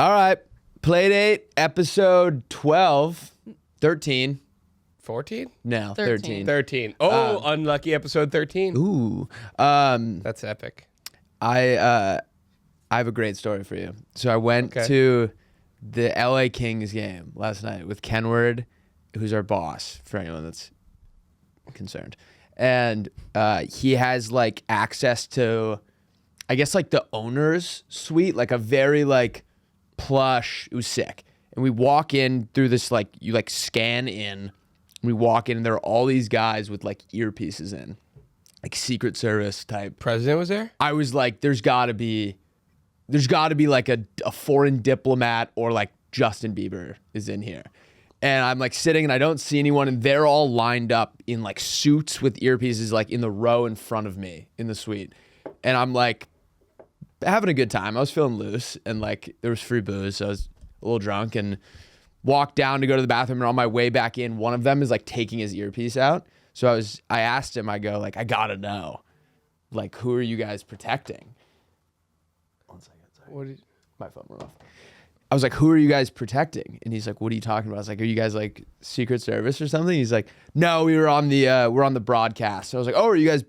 All right. Playdate episode 12. 13. 14? No, 13. 13. Oh, unlucky episode 13. Ooh. That's epic. I have a great story for you. So I went to the LA Kings game last night with Kenward, who's our boss, for anyone that's concerned. And he has like access to, I guess, like the owner's suite, like a very like plush. It was sick. And we walk in through this, like, you like scan in. We walk in and there are all these guys with like earpieces in, like Secret Service type. President was there? I was like, there's gotta be like a foreign diplomat or like Justin Bieber is in here. And I'm like sitting and I don't see anyone, and they're all lined up in like suits with earpieces, like in the row in front of me in the suite. And I'm like having a good time. I was feeling loose, and like there was free booze, so I was a little drunk, and walked down to go to the bathroom, and on my way back in, one of them is like taking his earpiece out. So I asked him, I go like, I gotta know, like, who are you guys protecting? 1 second, sorry. My phone went off. I was like, who are you guys protecting? And he's like, what are you talking about? I was like, are you guys like Secret Service or something? He's like, no, we're on the broadcast. So I was like, oh, are you guys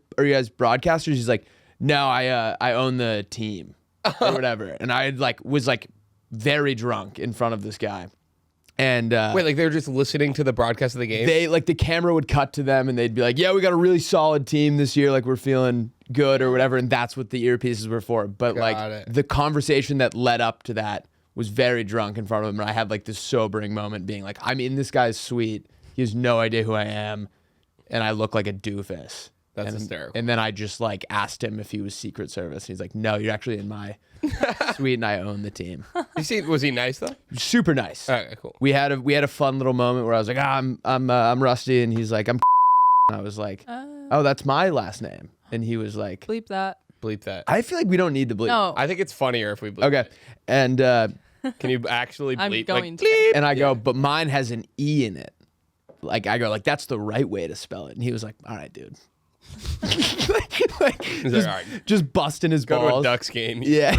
broadcasters? He's like, no, I own the team or whatever. And I was like very drunk in front of this guy. And wait, like they were just listening to the broadcast of the game? They like the camera would cut to them and they'd be like, yeah, we got a really solid team this year, like we're feeling good or whatever, and that's what the earpieces were for. But the conversation that led up to that was very drunk in front of him, and I had like this sobering moment being like, I'm in this guy's suite, he has no idea who I am, and I look like a doofus. That's hysterical. And then I just like asked him if he was Secret Service. He's like, no, you're actually in my suite and I own the team. Was he nice though? Super nice. All right, cool. We had a fun little moment where I was like, I'm Rusty, and he's like, I'm and I was like, oh, that's my last name. And he was like, bleep that. Bleep that. I feel like we don't need to bleep. No. I think it's funnier if we bleep Okay. it. And Can you actually bleep? I'm going to. Bleep. and I go, but mine has an E in it. Like I go, like that's the right way to spell it. And he was like, all right, dude. He's like, all right. Just busting his Go balls. to a Ducks game. Yeah.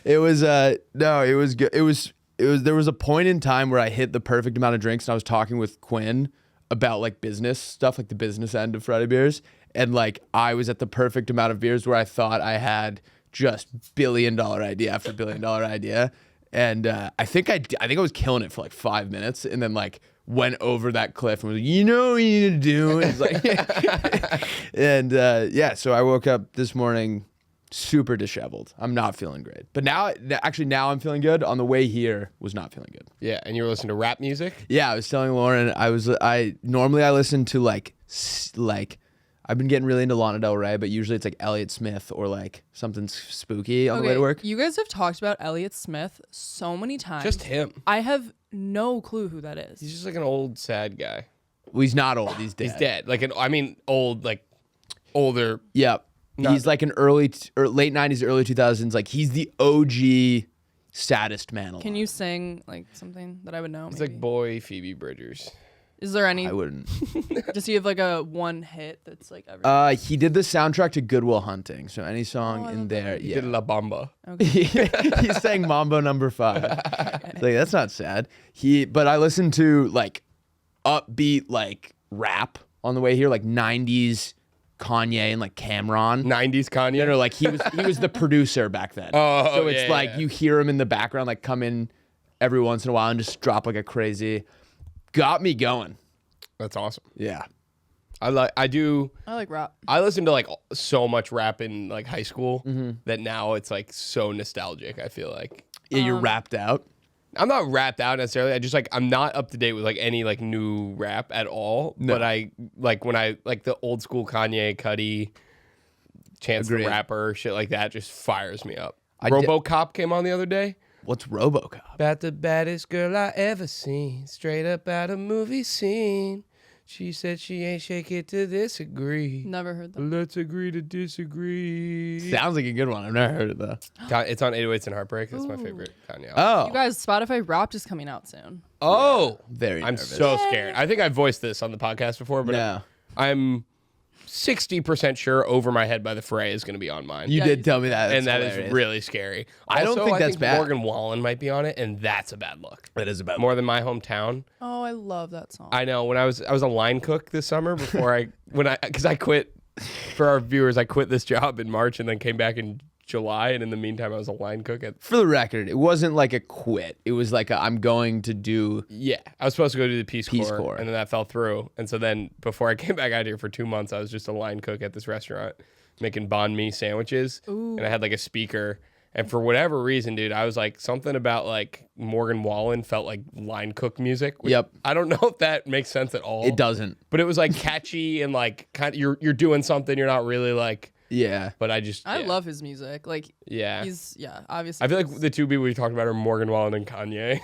It was no, it was good. It was there was a point in time where I hit the perfect amount of drinks, and I was talking with Quinn about like business stuff, like the business end of Friday Beers, and like I was at the perfect amount of beers where I thought I had just billion-dollar idea after billion-dollar idea, and I think I was killing it for like 5 minutes, and then like went over that cliff and was like, you know what you need to do. And, like, and yeah, so I woke up this morning super disheveled. I'm not feeling great. But now I'm feeling good. On the way here, was not feeling good. Yeah, and you were listening to rap music? Yeah, I was telling Lauren, normally I listen to like I've been getting really into Lana Del Rey, but usually it's like Elliott Smith or like something spooky on the way to work. You guys have talked about Elliott Smith so many times. Just him. I have no clue who that is. He's just like an old, sad guy. Well, he's not old. He's dead. He's dead. Like old, like older. Yep. He's like an late 90s, early 2000s. Like he's the OG saddest man alive. Can you sing like something that I would know? He's maybe? like boy Phoebe Bridgers. Is there any? I wouldn't. Does he have like a one hit that's like everything? He did the soundtrack to Good Will Hunting. So any song in there, He yeah. did La Bamba. Okay. He sang Mambo Number 5. Like that's not sad. But I listened to like upbeat like rap on the way here, like 90s Kanye and like Cameron. 90s Kanye? No, like he was the producer back then. So it's like you hear him in the background, like come in every once in a while and just drop like a crazy. Got me going. That's awesome. Yeah. I like rap. I listened to like so much rap in like high school that now it's like so nostalgic. I feel like You're rapped out. I'm not rapped out necessarily. I just like I'm not up to date with like any like new rap at all. No. But I like when I like the old school Kanye, Cudi, Chance the Rapper, shit like that just fires me up. RoboCop came on the other day. What's RoboCop? About the baddest girl I ever seen, straight up out of movie scene. She said she ain't shake it to disagree. Never heard that. Let's agree to disagree. Sounds like a good one. I've never heard it though. It's on 808s and Heartbreak. That's my favorite Kanye album. Oh. You guys, Spotify Wrapped is coming out soon. Oh. Very I'm nervous. so scared. I think I voiced this on the podcast before, but No. I'm 60% sure Over My Head by The Fray is going to be on mine. You did tell me that. And that hilarious. is really scary. I don't think that's bad. Morgan Wallen might be on it, and that's a bad look. That is a bad More Than My Hometown. Oh, I love that song. I know. When I was a line cook this summer before because I quit, for our viewers, I quit this job in March and then came back in July, and in the meantime I was a line cook at. For the record, it wasn't like a quit. It was like I'm going to do. Yeah, I was supposed to go do the Peace Corps, and then that fell through. And so then before I came back out here for 2 months, I was just a line cook at this restaurant making banh mi sandwiches. Ooh. And I had like a speaker. And for whatever reason, dude, I was like, something about like Morgan Wallen felt like line cook music. Which Yep. I don't know if that makes sense at all. It doesn't. But it was like catchy and like kind of, you're doing something. You're not really like. Yeah. But I love his music. Like, yeah. Obviously. I feel like the two people we talked about are Morgan Wallen and Kanye.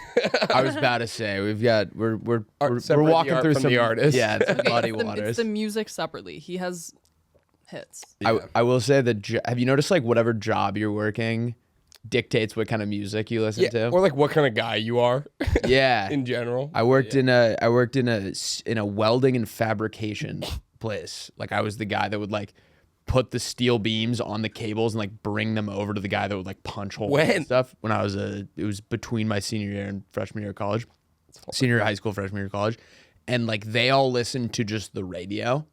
I was about to say we're separate walking through from some the artist. Yeah, it's muddy it's waters. the music separately. He has hits. I will say that. Have you noticed like whatever job you're working dictates what kind of music you listen to? Or like what kind of guy you are. Yeah. In general. I worked in a welding and fabrication place. Like I was the guy that would like put the steel beams on the cables and like bring them over to the guy that would like punch holes and stuff. When I was it was between my senior year and freshman year of college. Senior year of high school, freshman year of college. And like they all listened to just the radio,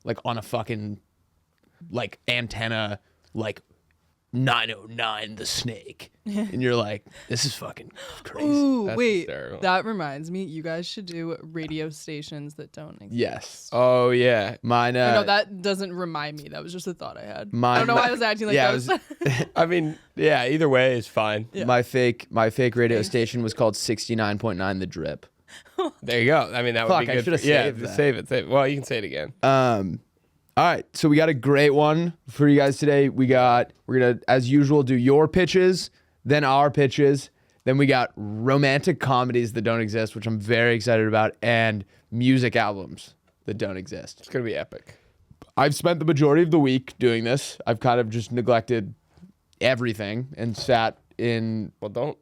like on a fucking like antenna, like 909 the Snake. And you're like, this is fucking crazy. Ooh, That's wait. hysterical. That reminds me, you guys should do radio stations that don't exist. Yes. Oh yeah. Mine no, that doesn't remind me. That was just a thought I had. Mine- I don't know why I was acting like Yeah, that. I mean, yeah, either way is fine. Yeah. my fake radio station was called 69.9 The Drip. There you go. I mean, that Fuck, would be I good. should've Yeah, saved that. save it. Well, you can say it again. All right, so we got a great one for you guys today. We're gonna, as usual, do your pitches, then our pitches. Then we got romantic comedies that don't exist, which I'm very excited about, and music albums that don't exist. It's gonna be epic. I've spent the majority of the week doing this. I've kind of just neglected everything and sat in. Well,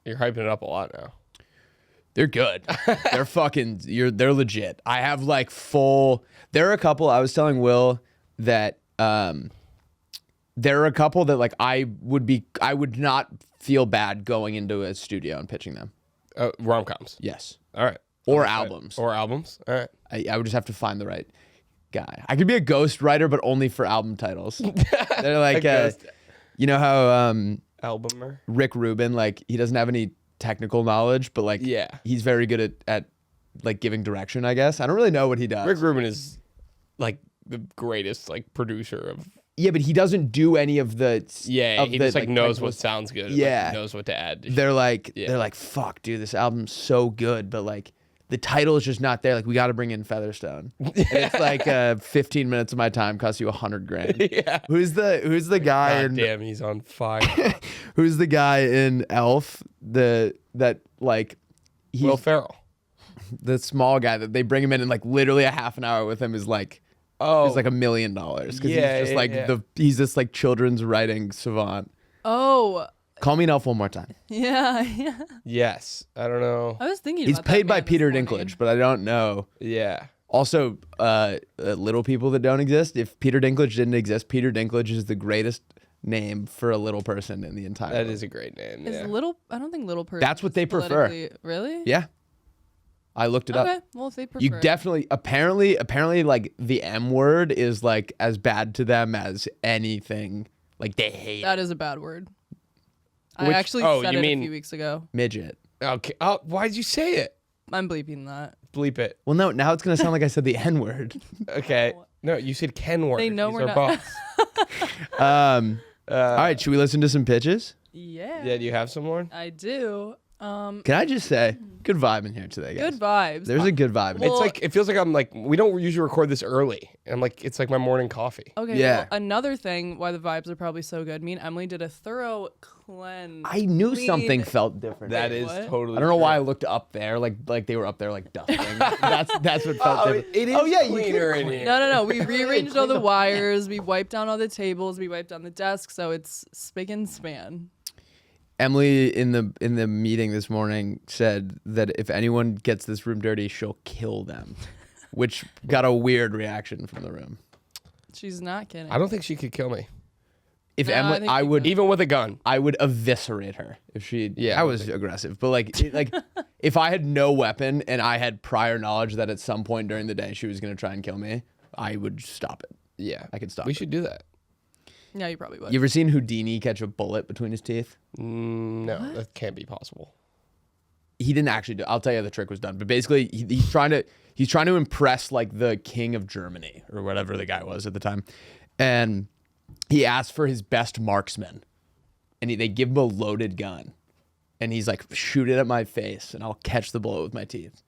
you're hyping it up a lot now. They're good. They're fucking. They're legit. I have like full. There are a couple. I was telling Will that there are a couple that like I would not feel bad going into a studio and pitching them. Rom-coms. Yes. All right. Or albums. Or albums. All right. I would just have to find the right guy. I could be a ghost writer, but only for album titles. They're like, you know how Albumer. Rick Rubin, like he doesn't have any technical knowledge, but like he's very good at like giving direction, I guess. I don't really know what he does. Rick Rubin is like the greatest like producer of. Yeah, but he doesn't do any of the. Yeah, he just like knows what sounds good. Yeah, like, knows what to add. They're like, fuck, dude, this album's so good, but like the title is just not there. Like we got to bring in Featherstone. And it's like 15 minutes of my time costs you $100,000. Yeah. Who's the guy? God damn, he's on fire. Who's the guy in Elf? Will Ferrell. The small guy that they bring him in and like literally a half an hour with him is like. Oh, it's like $1 million because Yeah, he's just like he's this like children's writing savant. Oh, Call Me an Elf one more time. yeah. Yes, I don't know. I was thinking He's about that paid by man this Peter morning. Dinklage, but I don't know. Yeah. Also, little people that don't exist. If Peter Dinklage didn't exist, Peter Dinklage is the greatest name for a little person in the entire That world. is a great name. Is Yeah. I don't think little person. That's what is they prefer. politically- Really? Yeah. I looked it Okay. up. Well, if they prefer. You definitely, apparently, like the M word is like as bad to them as anything. Like they hate That is a bad word. I Which- actually said you it mean- a few weeks ago. midget. Okay. Oh, why'd you say it? I'm bleeping that. Bleep it. Well, no, now it's gonna sound like I said the N word. Okay. No, you said Ken word. They know He's we're our not- boss. All right, should we listen to some pitches? Yeah. Yeah. Do you have some more? I do. Can I just say, good vibe in here today, guys. Good vibes. There's a good vibe. Well- It's like it feels like I'm like we don't usually record this early. And I'm like it's like my morning coffee. Okay. Yeah. Well, another thing why the vibes are probably so good. Me and Emily did a thorough cleanse. I knew clean- something felt different. That is what? totally. I don't know why I true. looked up there, like they were up there like dusting. that's what felt different. It is oh yeah, you cleaner did in here. No. We rearranged all the wires. We wiped down all the tables. We wiped down the desk. So it's spick and span. Emily in the meeting this morning said that if anyone gets this room dirty, she'll kill them, which got a weird reaction from the room. She's not kidding. I don't think she could kill me. If No, I Emily, think I you would, could. Even with a gun. I would eviscerate her if she. Yeah, I was aggressive, but like if I had no weapon and I had prior knowledge that at some point during the day she was gonna try and kill me, I would stop it. Yeah. I could stop We it. should do that. Yeah, you probably would. You ever seen Houdini catch a bullet between his teeth? No, that can't be possible. He didn't actually do. I'll tell you how the trick was done. But basically, he's trying to impress like the king of Germany or whatever the guy was at the time, and he asked for his best marksman, and they give him a loaded gun, and he's like, shoot it at my face, and I'll catch the bullet with my teeth.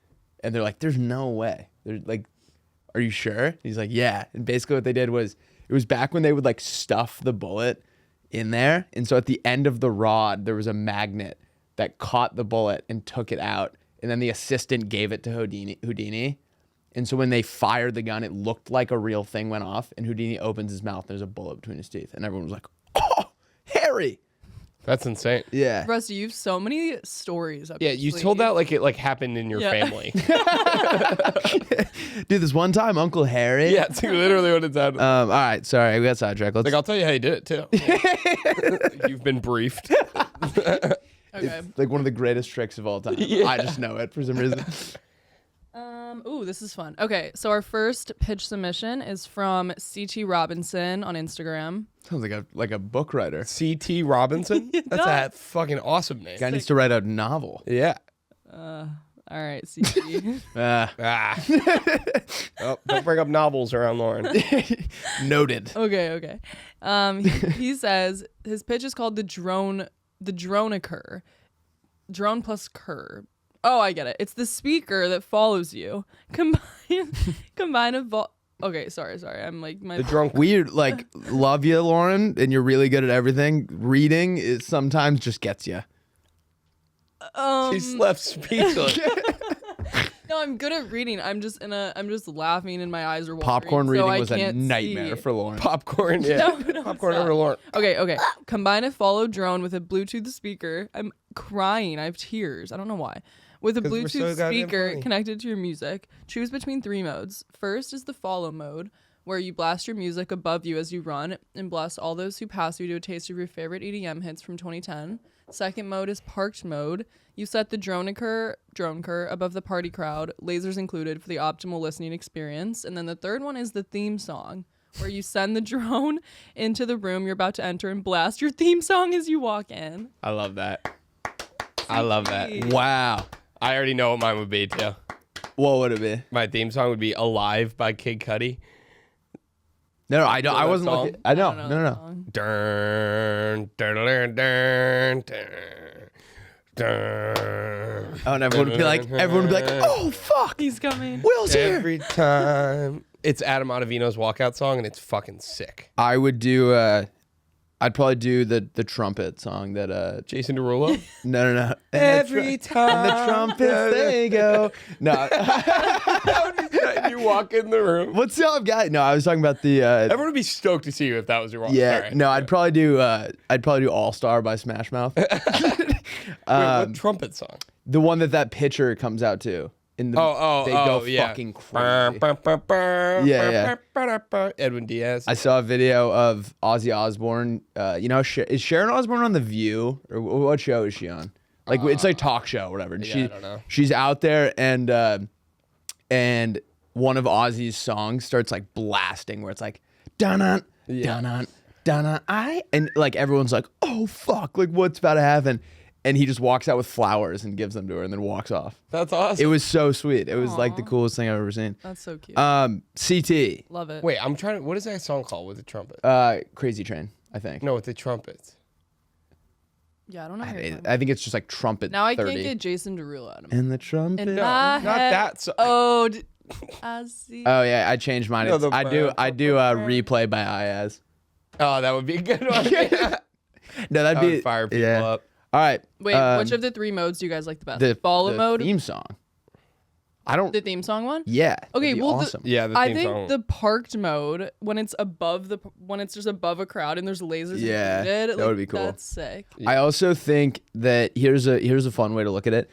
And they're like, there's no way. They're like, are you sure? And he's like, yeah. And basically, what they did was, it was back when they would like stuff the bullet in there, and so at the end of the rod there was a magnet that caught the bullet and took it out, and then the assistant gave it to Houdini. And so when they fired the gun, it looked like a real thing went off, and Houdini opens his mouth, there's a bullet between his teeth, and everyone was like, oh, Harry. That's insane. Yeah. Rusty, you have so many stories. Up Yeah, your you sleeve. told that like it like happened in your Yeah. family. Dude, this one time, Uncle Harry. Yeah, it's literally what it sounded like. All right, sorry, we got sidetracked. Let's, Like, I'll tell you how you did it too. You've been briefed. Okay. it's like one of the greatest tricks of all time. Yeah. I just know it for some reason. Ooh, this is fun. Okay, so our first pitch submission is from CT Robinson on Instagram. Sounds like a book writer. C.T. Robinson? That's a fucking awesome name. Guy needs to write a novel. Yeah. All right, CT. Ah. Oh, don't bring up novels around Lauren. Noted. Okay. He says his pitch is called the dronicur. Drone plus cur. Oh, I get it. It's the speaker that follows you. Combine a Okay, sorry. I'm like my The drunk. Weird, like, love you, Lauren, and you're really good at everything. Reading is sometimes just gets you. She's left speechless. No, I'm good at reading. I'm just laughing and my eyes are watering. Popcorn so reading I was a can't nightmare see. for Lauren. Popcorn, yeah. No, Popcorn stop. over Lauren. Okay. Combine a follow drone with a Bluetooth speaker. I'm crying. I have tears. I don't know why. With a 'Cause we're so Bluetooth goddamn speaker funny. connected to your music, choose between 3 modes. First is the follow mode, where you blast your music above you as you run and bless all those who pass you to a taste of your favorite EDM hits from 2010. Second mode is parked mode. You set the drone cur above the party crowd, lasers included for the optimal listening experience. And then the third one is the theme song, where you send the drone into the room you're about to enter and blast your theme song as you walk in. I love that. I love that. Wow. I already know what mine would be, too. What would it be? My theme song would be Alive by Kid Cudi. No, I don't. know I that wasn't song? looking. I know. I don't No. that song. Dun, dun, dun, dun, dun, dun. Oh, and everyone would be like, oh fuck, He's coming. Will's here. Every time. It's Adam Ottavino's walkout song, and it's fucking sick. I would do. I'd probably do the trumpet song that. Jason Derulo? No. Every time. the trumpets they go. No. You walk in the room. What's the other guy? No, I was talking about the. Everyone would be stoked to see you if that was your walk. Yeah. Sorry. No, I'd probably do. All Star by Smash Mouth. Wait, what trumpet song? The one that pitcher comes out to. In the, they go yeah. fucking crazy. Yeah. Edwin Diaz. I saw a video of Ozzy Osbourne. Is Sharon Osbourne on The View, or what show is she on? Like it's like talk show, or whatever. I don't know. She's out there, and one of Ozzy's songs starts like blasting, where it's like dun dun dun and like everyone's like, oh fuck, like what's about to happen? And he just walks out with flowers and gives them to her, and then walks off. That's awesome. It was so sweet. It was like the coolest thing I've ever seen. That's so cute. CT. Love it. Wait, I'm trying to. What is that song called with the trumpet? Crazy Train, I think. No, with the trumpets. Yeah, I don't know. How you're talking I think it's just like trumpet now 30. I can't get Jason Derulo out of me. And the trumpet. In No, my not head- that song. Oh, I see. Oh yeah, I changed mine. No, It's- the- I do replay by Iaz. Oh, that would be a good one. That No, that'd be would fire people yeah. up. All right. Wait, which of the 3 modes do you guys like the best? the Follow the mode, theme song? I don't. the theme song one. Yeah. Okay, that'd be well, awesome. Yeah, the I theme think song. the parked mode, when it's just above a crowd and there's lasers Yeah, included, that like, would be cool. That's sick. I also think that here's a fun way to look at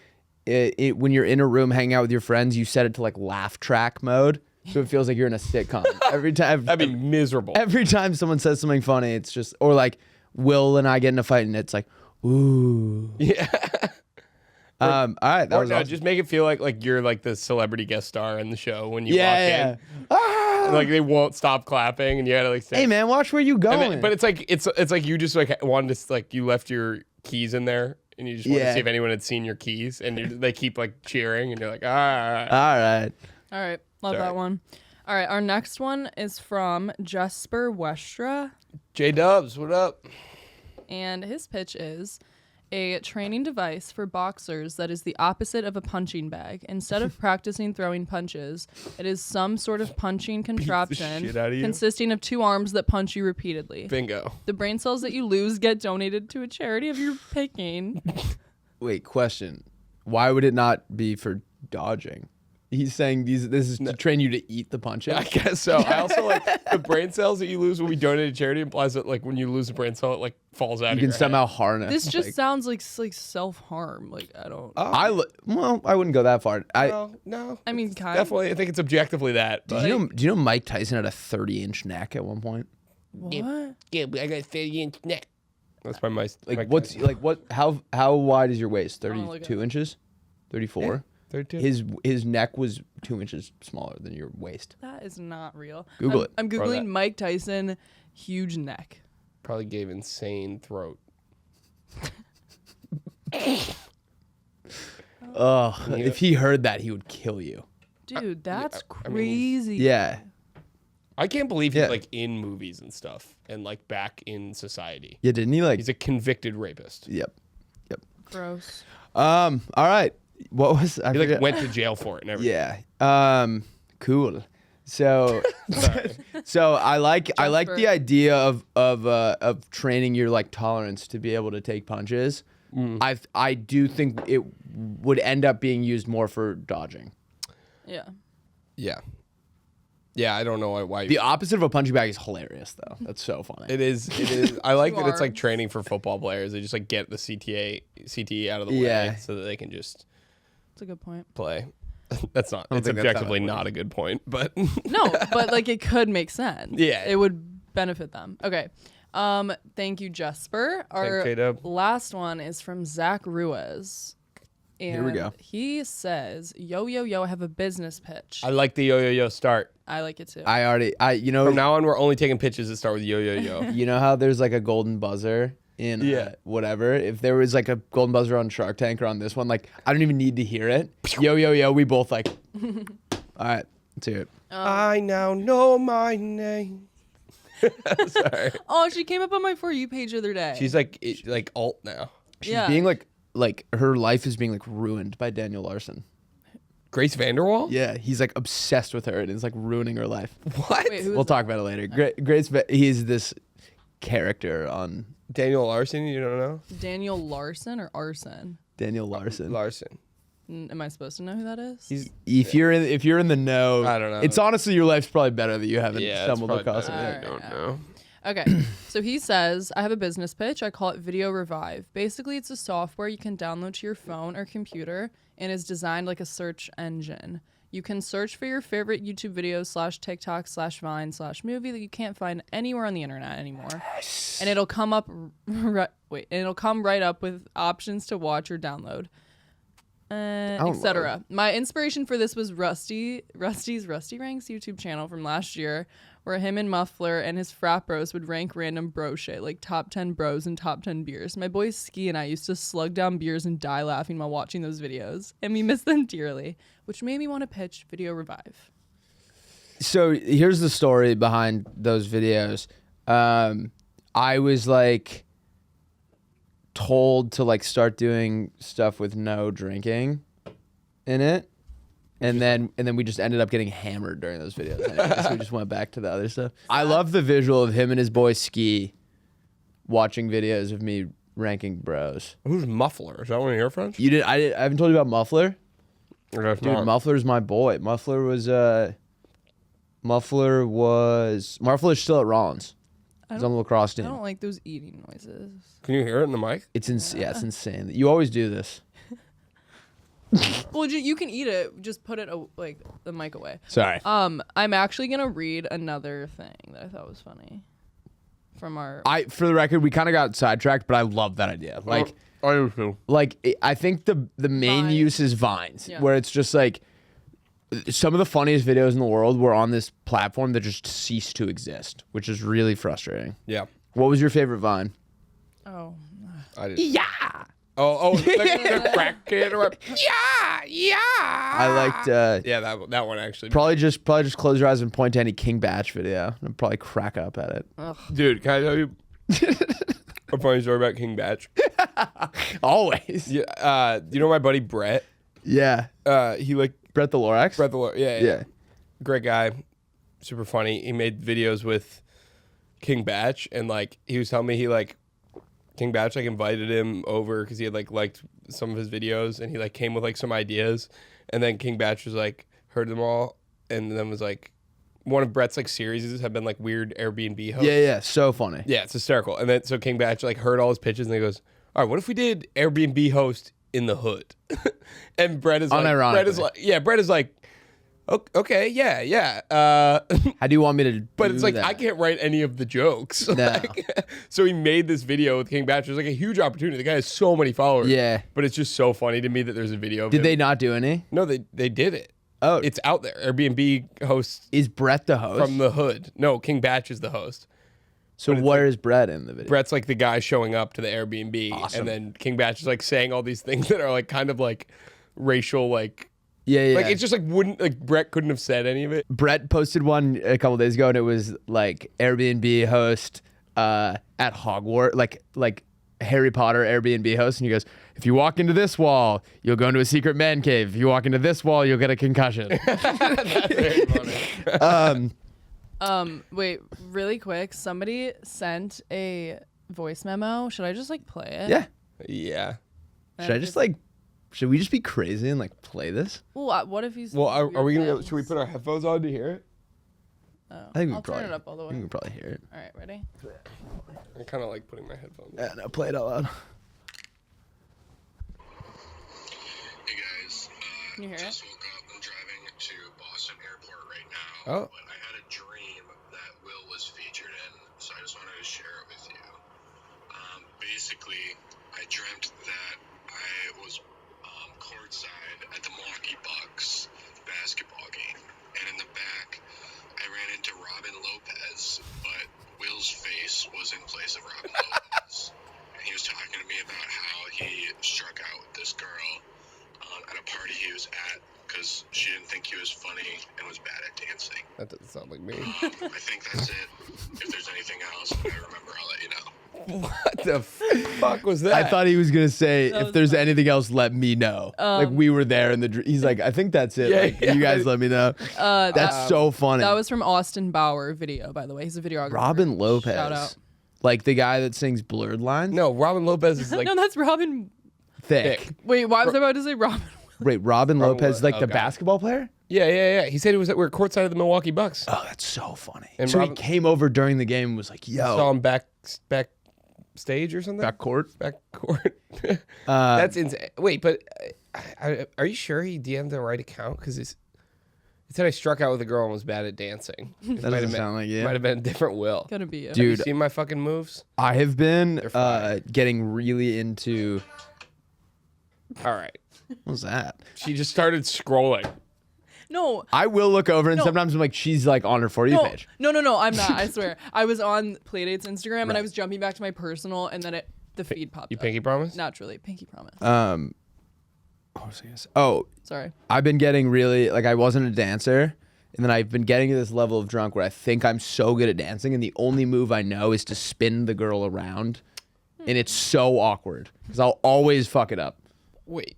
it. When you're in a room hanging out with your friends, you set it to like laugh track mode. so it feels like you're in a sitcom. Every time That'd be miserable. every time someone says something funny, it's just, or like Will and I get in a fight and it's like, ooh. Yeah. All right, that Or was no, awesome. just make it feel like you're like the celebrity guest star in the show when you walk yeah. in. And, like they won't stop clapping, and you gotta like say, Hey man, watch where you and going. then, but it's like you just like wanted to like you left your keys in there, and you just wanted to Yeah. see if anyone had seen your keys, and they keep like cheering, and you're like, ah. All right. All right, love Sorry. that one. All right, our next one is from Jesper Westra, J Dubs, what up? and his pitch is a training device for boxers that is the opposite of a punching bag. Instead of practicing throwing punches, it is some sort of punching contraption shit outta you. consisting of 2 arms that punch you repeatedly. Bingo. The brain cells that you lose get donated to a charity of your picking. Wait, question. Why would it not be for dodging? He's saying this is to train you to eat the punches. I guess so. I also like the brain cells that you lose when we donate to charity implies that like when you lose a brain cell, it like falls out. You of can your somehow harness. This just like, sounds like self-harm. Like, I don't... well, I wouldn't go that far. No. I mean, kind Definitely, I think it's objectively that. But Do you know Mike Tyson had a 30-inch neck at one point? What? yeah, I got a 30-inch neck. That's my Like what? How wide is your waist? wanna look 32 it inches? 34. 32. His neck was 2 inches smaller than your waist. That is not real. Google it. I'm Bro, Googling that- Mike Tyson, huge neck. Probably gave insane throat. Ugh. If he heard that, he would kill you. Dude, that's I mean, he's- crazy. Yeah. I can't believe he's Yeah. like in movies and stuff and like back in society. Yeah. Didn't he like? He's a convicted rapist. Yep. Gross. All right. What was I? He like forget- went to jail for it and everything. Yeah. Cool. So, so I like Jasper. the idea of training your like tolerance to be able to take punches. I do think it would end up being used more for dodging. Yeah. Yeah. Yeah, I don't know why. The opposite of a punching bag is hilarious though. That's so funny. It is. I like that it's like arms. training for football players. They just like get the CTE out of the Yeah. way so that they can just That's a good point. play. That's not. don't It's think that's how objectively that not a good point, but No, but like it could make sense. Yeah. It would benefit them. Okay. Thank you, Jesper. Our J-Dub. last one is from Zach Ruiz. And Here we go. He says, yo, I have a business pitch. I like the yo start. I like it too. From now on, we're only taking pitches that start with yo. You know how there's like a golden buzzer in whatever? If there was like a golden buzzer on Shark Tank or on this one, like I don't even need to hear it. Yo, we both like. All right, let's hear it. I now know my name. Sorry. Oh, she came up on my For You page the other day. She's like alt now. She's Yeah. being like her life is being like ruined by Daniel Larson. Grace Vanderwall? Yeah, he's like obsessed with her and it's like ruining her life. What? Wait, who We'll is talk about it later. Grace, he's this character on Daniel Larson? You don't know? Daniel Larson or Arson? Daniel Larson. Larson. Am I supposed to know who that is? He's If you're in the know, I don't know. It's honestly your life's probably better that you haven't yeah. stumbled it's probably across better. it. I don't know. Okay, so he says, I have a business pitch. I call it Video Revive. Basically, it's a software you can download to your phone or computer and is designed like a search engine. You can search for your favorite YouTube videos /TikTok /Vine /movie that you can't find anywhere on the internet anymore. And it'll come up it'll come right up with options to watch or download. Etc. My inspiration for this was Rusty's Rusty Ranks YouTube channel from last year, where him and Muffler and his frat bros would rank random bro shit, like top 10 bros and top 10 beers. My boy Ski and I used to slug down beers and die laughing while watching those videos, and we miss them dearly, which made me want to pitch Video Revive. So here's the story behind those videos. I was like told to like start doing stuff with no drinking in it. And then we just ended up getting hammered during those videos. Anyway, so we just went back to the other stuff. I love the visual of him and his boy Ski watching videos of me ranking bros. Who's Muffler? Is that one of your friends? I haven't told you about Muffler? Or if Dude, not- Muffler's my boy. Muffler's still at Rollins. He's on the lacrosse I team. don't like those eating noises. Can you hear it in the mic? It's insane. You always do this. Well, you can eat it. Just put it like the mic away. Sorry. I'm actually gonna read another thing that I thought was funny from our. For the record, we kind of got sidetracked, but I love that idea. Like, I do too. like I think the main Vines. use is Vines, Yeah. where it's just like some of the funniest videos in the world were on this platform that just ceased to exist, which is really frustrating. Yeah. What was your favorite Vine? Oh. I did. Yeah. The crack kid or what? Yeah. I liked Yeah, that one actually. probably just close your eyes and point to any King Batch video and probably crack up at it. Dude, can I tell you a funny story about King Batch? Always. Yeah. You know my buddy Brett? Yeah. He like Brett the Lorax? Brett the Lord. Yeah. Yeah. Great guy, super funny. He made videos with King Batch, and like he was telling me he like King Batch like invited him over because he had like liked some of his videos, and he like came with like some ideas, and then King Batch was like heard them all, and then was like one of Brett's like series have been like weird Airbnb hosts. Yeah. So funny. Yeah, it's hysterical. And then so King Batch like heard all his pitches, and he goes, "All right, what if we did Airbnb host in the hood?" And Brett is like, Unironically. Brett is like, okay, yeah. How do you want me to But do it's like that? I can't write any of the jokes. No. Like, so he made this video with King Batch. It was like a huge opportunity. The guy has so many followers. Yeah. But it's just so funny to me that there's a video of Did him. they not do any? No, they did it. Oh. It's out there. Airbnb hosts Is Brett the host? from the hood. No, King Batch is the host. So where is Brett in the video? Brett's like the guy showing up to the Airbnb, Awesome. and then King Batch is like saying all these things that are like kind of like racial, like Yeah. like it's just like wouldn't like Brett couldn't have said any of it. Brett posted one a couple days ago, and it was like Airbnb host at Hogwarts, like Harry Potter Airbnb host, and he goes, "If you walk into this wall, you'll go into a secret man cave. If you walk into this wall, you'll get a concussion." That's very funny. Wait, really quick. Somebody sent a voice memo. Should I just like play it? Yeah. Yeah. Should we just be crazy and like play this? Well, what if he's? Well, are we gonna? weird Should we put our headphones on to hear it? Oh, I think we I'll can probably turn it up all the way. We can probably hear it. All right, ready? I kind of like putting my headphones on. Yeah, no, play it out loud. Hey guys, Can you hear just it? woke up. I'm driving to Boston Airport right now. Oh. But I had a dream that Will was featured in, so I just wanted to share it with you. Basically, I dreamt that I was courtside at the Milwaukee Bucks basketball game, and in the back, I ran into Robin Lopez, but Will's face was in place of Robin Lopez. And he was talking to me about how he struck out with this girl at a party he was at because she didn't think he was funny and was bad at dancing. That doesn't sound like me. I think that's it. If there's anything else that I remember, I'll let you know. What the fuck was that? I thought he was gonna say, That "If was there's funny. anything else, let me know." Like we were there in the. He's like, "I think that's it. Yeah, Like, yeah. you guys let me know." That's so funny. That was from Austin Bauer video, by the way. He's a videographer. Robin Lopez. Shout out. Like the guy that sings Blurred Lines. no, Robin Lopez is like No, that's Robin. Thick. Wait, why was I about to say Robin? Wait, Robin Lopez, like the okay. basketball player? yeah. He said it was that we were courtside of the Milwaukee Bucks. Oh, that's so funny. And so Robin- he came over during the game and was like, Saw "Yo, him backstage or something. back court." Back court. That's insane. Wait, but are you sure he DM'd the right account? Because it said I struck out with a girl and was bad at dancing. It That doesn't sound like you. Might have been a different Will. Gonna be you. Dude. Have you seen my fucking moves? I have been fire. getting really into. All right. What was that? She just started scrolling. No, I will look over and No. sometimes I'm like, she's like on her For You page. No, I'm not. I swear. I was on Playdate's Instagram and I was jumping back to my personal, and then the feed popped You up. pinky promise? Naturally, pinky promise. What was I gonna say? Oh, Sorry. I've been getting really like I wasn't a dancer, and then I've been getting to this level of drunk where I think I'm so good at dancing, and the only move I know is to spin the girl around, and it's so awkward because I'll always fuck it up. Wait.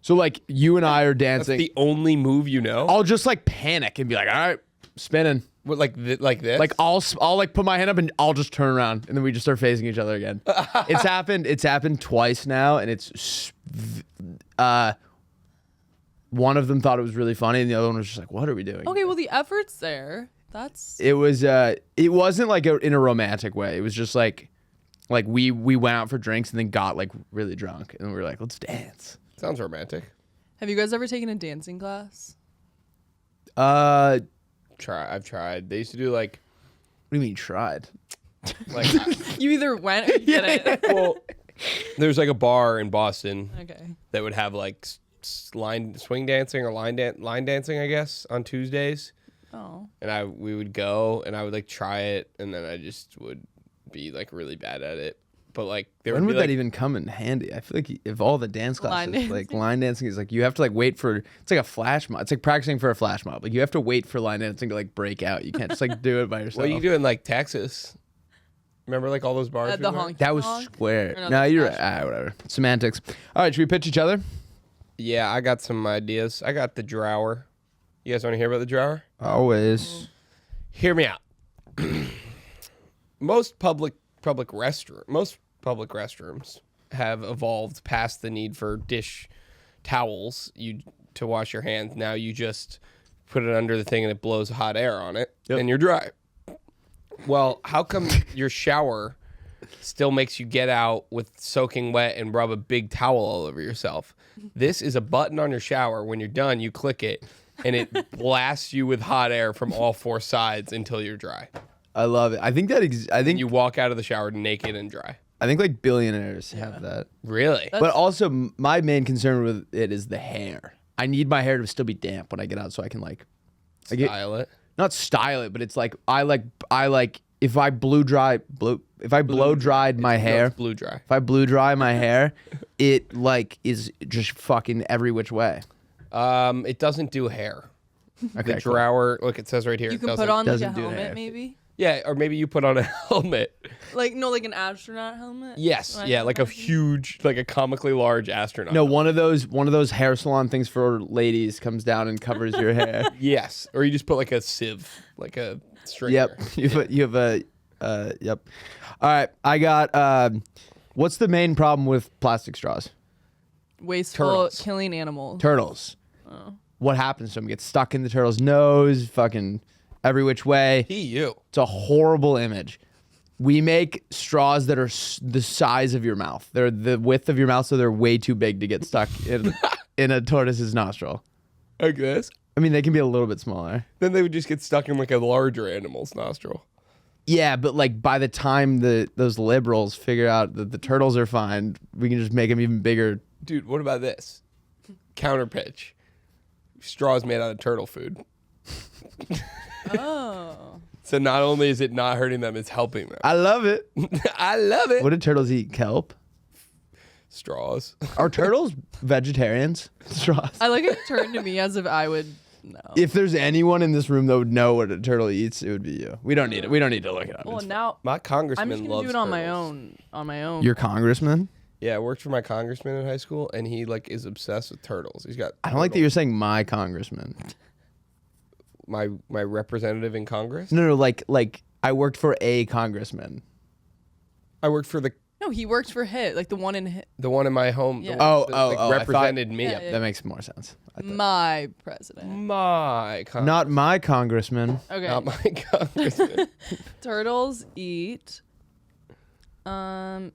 So like you and I are That's dancing, the only move you know? I'll just like panic and be like, "All right, spinning." What, like this? Like I'll like put my hand up and I'll just turn around and then we just start facing each other again. It's happened twice now, and it's one of them thought it was really funny and the other one was just like, "What are we doing?" Okay, well the effort's there. That's It wasn't like in a romantic way. It was just like we went out for drinks and then got like really drunk and we were like, "Let's dance." Sounds romantic. Have you guys ever taken a dancing class? I've tried. They used to do like What do you mean tried? You either went or you didn't. well, there's like a bar in Boston Okay. that would have like swing dancing or line dancing, I guess, on Tuesdays. Oh. And we would go and I would like try it, and then I just would be like really bad at it. But like When would that even come in handy? I feel like if all the dance Line classes, like dancing. line dancing is like you have to like wait for, it's like a flash mob. It's like practicing for a flash mob. Like you have to wait for line dancing to like break out. You can't just like do it by yourself. What you do in like Texas? Remember like all those bars? At we the were at? honky That was tonk? square. Or no, No, that's you're right. fashion. Whatever. Semantics. All right, should we pitch each other? Yeah, I got some ideas. I got the drawer. You guys want to hear about the drawer? Always. Hear me out. Most public restrooms have evolved past the need for dish towels to wash your hands. Now you just put it under the thing and it blows hot air on it, and you're dry. Well, how come your shower still makes you get out with soaking wet and rub a big towel all over yourself? This is a button on your shower. When you're done, you click it, and it blasts you with hot air from all four sides until you're dry. I love it. I think that I think You walk out of the shower naked and dry. I think like billionaires have that. Really? But also my main concern with it is the hair. I need my hair to still be damp when I get out so I can like Style it. not style it, but it's like I like if I blow dried my hair. It's blue dry. If I blew dry my hair, it like is just fucking every which way. It doesn't do hair. Okay, The cool. drawer, look, it says right here. You it can doesn't- put on like a doesn't do helmet, hair. maybe. Yeah, or maybe you put on a helmet. Like an astronaut helmet. Yes, When I yeah, think like a about it. huge, like a comically large astronaut. No, one of those hair salon things for ladies comes down and covers your hair. Yes, or you just put like a sieve, like a stringer. Yep. You have a yep. All right. I got what's the main problem with plastic straws? Wasteful, Turtles. killing animals. Turtles. What happens to them? Get stuck in the turtle's nose, fucking every which way. You. It's a horrible image. We make straws that are the size of your mouth. They're the width of your mouth, so they're way too big to get stuck in a tortoise's nostril. Like this. I mean, they can be a little bit smaller. Then they would just get stuck in like a larger animal's nostril. Yeah, but like by the time those liberals figure out that the turtles are fine, we can just make them even bigger. Dude, what about this? Counter pitch. Straws made out of turtle food. Oh. So not only is it not hurting them, it's helping them. I love it. I love it. What do turtles eat? Kelp? Straws. Are turtles vegetarians? Straws. I like it turned to me as if I would know. If there's anyone in this room that would know what a turtle eats, it would be you. We don't need it. We don't need to look it up. Well, It's- now My congressman I'm just gonna loves do it on my turtles. own. On my own. Your congressman? Yeah, I worked for my congressman in high school, and he like is obsessed with turtles. He's got. I don't like that you're saying my congressman. my representative in Congress. No, like I worked for a congressman. I worked for the No, he worked for HIT, like the one in HIT. one in my home. Yeah. The one that, like, I thought- represented me. Yeah, yeah. That makes more sense. I thought- My president. My Not my congressman. Okay. not my congressman. Turtles eat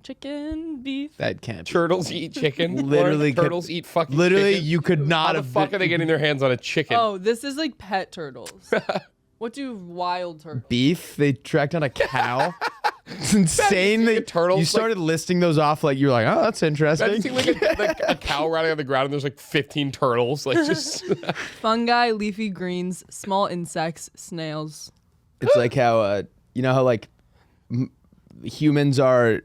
chicken, beef. That can't. Be. Turtles eat chicken. Literally could- turtles eat fucking. Literally, chicken? you could How not the have. fuck are they getting their hands on a chicken? Oh, this is like pet turtles. What do wild turtles? Beef? They tracked down a cow. It's insane. like a That turtle, you like- started listing those off like you're like, oh, that's That interesting. seems like a cow riding on the ground, and there's like 15 turtles, like just. Fungi, leafy greens, small insects, snails. It's like how you know how like humans are.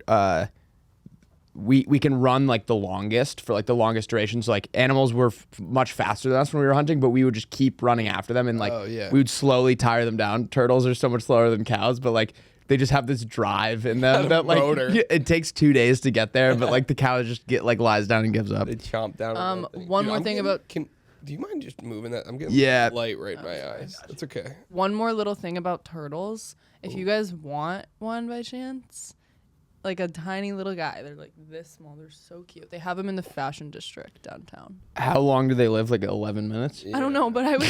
We can run like the longest for like the longest duration. So like animals were much faster than us when we were hunting, but we would just keep running after them and like Oh, yeah. we would slowly tire them down. Turtles are so much slower than cows, but like they just have this drive in them that like motor. it takes 2 days to get there, but like the cow just lies down and gives up. They chomp down. on that thing. One Dude, more I'm thing getting- about- Do you mind just moving that? I'm getting Yeah. light right in my eyes. That's okay. One more little thing about turtles. If you guys want one by chance, like a tiny little guy, they're like this small. They're so cute. They have them in the fashion district downtown. How long do they live? Like 11 minutes? I don't know, but I was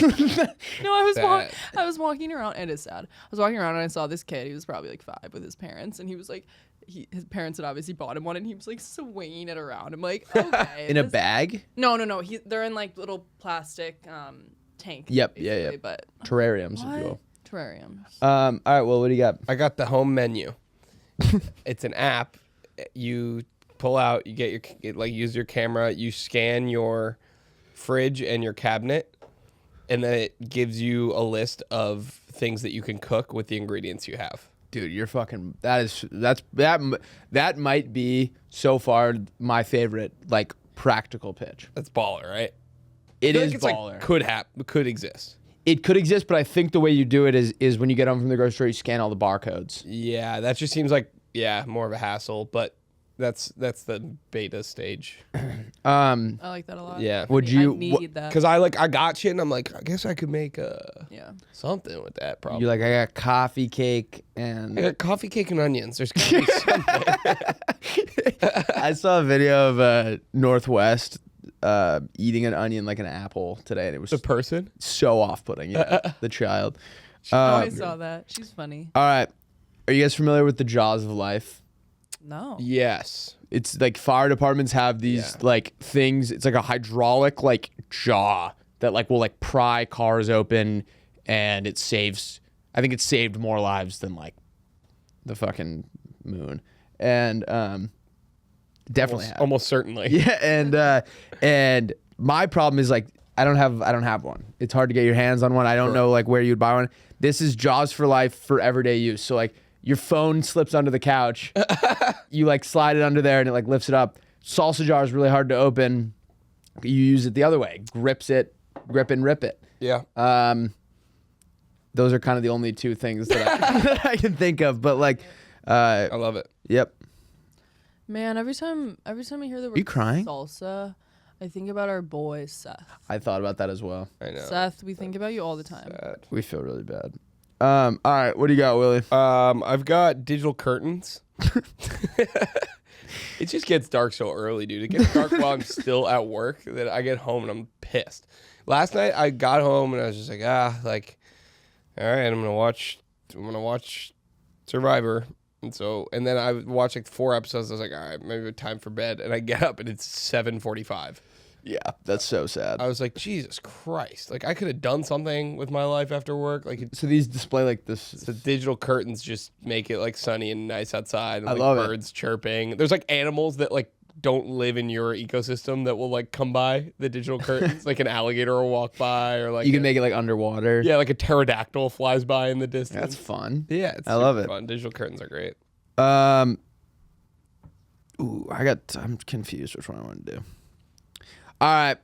Sad. I was walking around. It is sad. I was walking around and I saw this kid. He was probably like 5 with his parents, and he was like, his parents had obviously bought him one, and he was like swinging it around. I'm like, okay. In a bag? No. They're in like little plastic tank. Yep. basically, Yeah. But Terrariums, if you will. terrariums. All right. Well, what do you got? I got the home menu. It's an app. You pull out, you get use your camera, you scan your fridge and your cabinet, and then it gives you a list of things that you can cook with the ingredients you have. Dude, you're fucking. That might be so far my favorite like practical pitch. That's baller, right? It I feel is like it's baller. could exist. It could exist, but I think the way you do it is when you get home from the grocery store, you scan all the barcodes. Yeah, that just seems like more of a hassle, but that's the beta stage. I like that a lot. Yeah. Would you? I need that. Because I got shit, and I'm like, I guess I could make Yeah. something with that. Probably. You're like, I got coffee cake I and got coffee, cake, and onions. There's gotta be something. I saw a video of Northwest eating an onion like an apple today, and it was The person. so off-putting. Yeah, the child. I saw that. She's funny. All right, are you guys familiar with the jaws of life? No. Yes. It's like fire departments have these like things. It's like a hydraulic like jaw that like will like pry cars open, and it saves. I think it saved more lives than like the fucking moon, and definitely have. Almost certainly. Yeah, and my problem is like I don't have one. It's hard to get your hands on one. I don't know like where you'd buy one. This is Jaws for life for everyday use. So like your phone slips under the couch, you like slide it under there and it like lifts it up. Salsa jar is really hard to open. You use it the other way, grip and rip it. Yeah. Those are kind of the only two things that I can think of. But like, I love it. yep. Man, every time I hear the word you crying? salsa, I think about our boy Seth. I thought about that as well. I know. Seth, we think about you all the time. We feel really bad. All right, what do you got, Willie? I've got digital curtains. It just gets dark so early, dude. It gets dark while I'm still at work that I get home and I'm pissed. Last night I got home and I was just like, all right, I'm gonna watch Survivor. And then I watched like 4 episodes. I was like, all right, maybe time for bed. And I get up and it's 7:45. Yeah, that's so sad. I was like, Jesus Christ! Like I could have done something with my life after work. Like So these display like this. the digital curtains just make it like sunny and nice outside. And, I like, love it. birds chirping. There's like animals that like don't live in your ecosystem that will like come by the digital curtains. Like an alligator will walk by, or like You can make it like underwater. yeah, like a pterodactyl flies by in the distance. That's fun. Yeah, it's I love super it. Fun. Digital curtains are great. I'm confused which one I want to do. All right.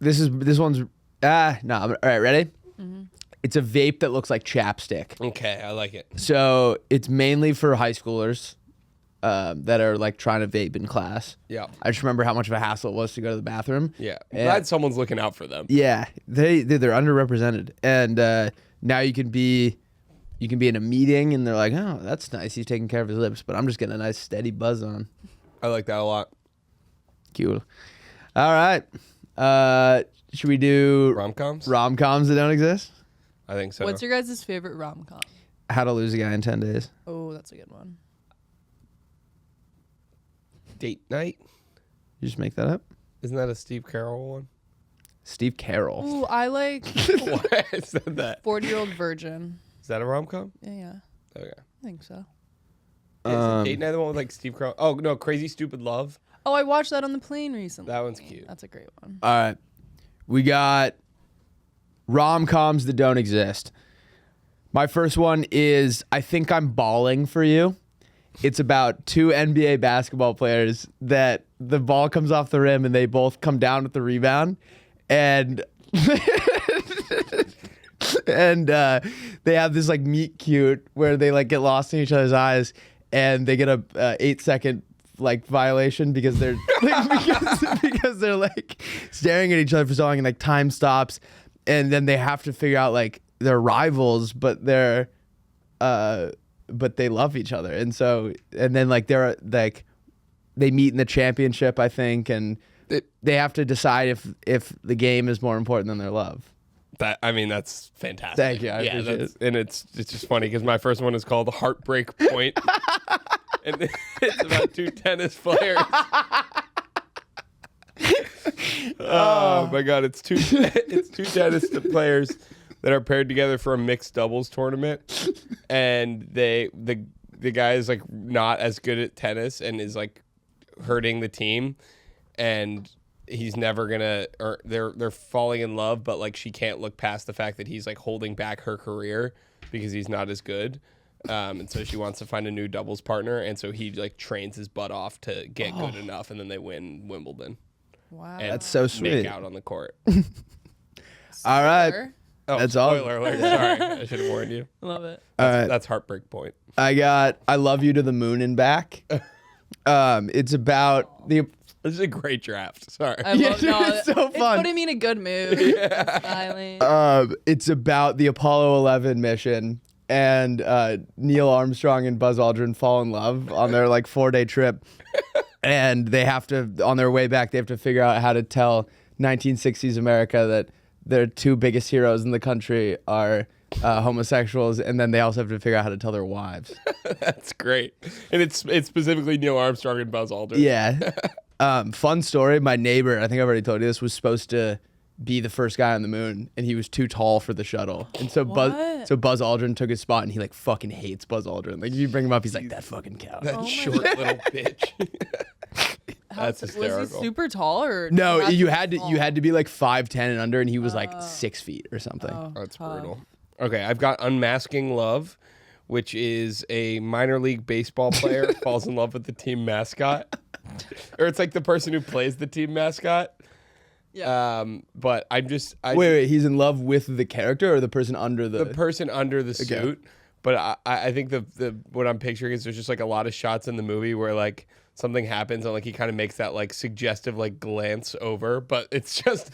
This one's no. All right, ready? Mm-hmm. It's a vape that looks like chapstick. Okay, I like it. So it's mainly for high schoolers that are like trying to vape in class. Yeah. I just remember how much of a hassle it was to go to the bathroom. Yeah. And- Glad someone's looking out for them. Yeah, they're underrepresented, and now you can be in a meeting and they're like, oh, that's nice. He's taking care of his lips, but I'm just getting a nice steady buzz on. I like that a lot. Cute. All right. Should we do Rom-coms? rom-coms that don't exist? I think so. What's your guys' favorite rom-com? How to Lose a Guy in 10 Days. Oh, that's a good one. Date night? You just make that up? Isn't that a Steve Carell one? Steve Carell. Ooh, I like Why I said that? 40-Year-Old Virgin. Is that a rom-com? Yeah, Okay. I think so. Is Date night the one with like Steve Carell? Oh no, Crazy Stupid Love. Oh, I watched that on the plane recently. That one's cute. That's a great one. All right. We got rom-coms that don't exist. My first one is I Think I'm Balling for You. It's about 2 NBA basketball players that the ball comes off the rim and they both come down with the rebound. And they have this like meet cute where they like get lost in each other's eyes and they get a 8-second like violation because they're because they're like staring at each other for so long and like time stops and then they have to figure out like they're rivals but they love each other and then like they're like they meet in the championship I think and they have to decide if the game is more important than their love. That's fantastic. Thank you. I appreciate it. And it's just funny because my first one is called Heartbreak Point. And it's about two tennis players. Oh my god, it's two tennis players that are paired together for a mixed doubles tournament, and the guy is like not as good at tennis and is like hurting the team, and he's never gonna, or they're falling in love, but like she can't look past the fact that he's like holding back her career because he's not as good. And so she wants to find a new doubles partner, and so he like trains his butt off to get good enough, and then they win Wimbledon. Wow. And That's so sweet. Make out on the court. All right. Sure. Oh, That's all. spoiler alert. Sorry, I should have warned you. Love it. That's heartbreak point. I got I Love You to the Moon and Back. It's about the This is a great draft. Sorry. I love, no, it's so It's fun. putting me in a good mood. Smiling. It's about the Apollo 11 mission, and Neil Armstrong and Buzz Aldrin fall in love on their like 4-day trip, and they have to, on their way back, they have to figure out how to tell 1960s America that their two biggest heroes in the country are homosexuals, and then they also have to figure out how to tell their wives. That's great. And it's specifically Neil Armstrong and Buzz Aldrin. Yeah. Fun story. My neighbor, I think I've already told you this, was supposed to be the first guy on the moon, and he was too tall for the shuttle. And so Buzz Aldrin took his spot, and he like fucking hates Buzz Aldrin. Like if you bring him up, he's like, that fucking cow. That short little bitch. That's hysterical. Was he super tall or No, not you too had to small? you had to be like 5'10" and under, and he was like 6 feet or something. Oh, That's tough. brutal. Okay, I've got Unmasking Love, which is a minor league baseball player falls in love with the team mascot. Or it's like the person who plays the team mascot. Yeah. But Wait, he's in love with the character or the person under the person under the suit. But I think the what I'm picturing is there's just like a lot of shots in the movie where like something happens and like he kind of makes that like suggestive like glance over, but it's just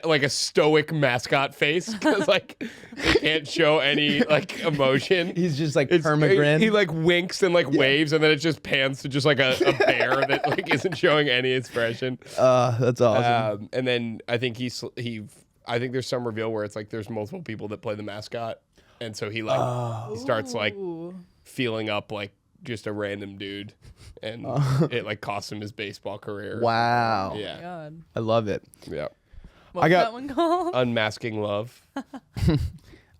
like a stoic mascot face because like they can't show any like emotion. He's just like It's- permagrin. He like winks and like waves, and then it just pans to just like a bear that like isn't showing any expression. That's awesome. And then I think I think there's some reveal where it's like there's multiple people that play the mascot, and so he like he starts like Ooh. feeling up like just a random dude, and it like costs him his baseball career. Wow. Yeah. God. I love it. Yeah. What was got- that one called? Unmasking Love.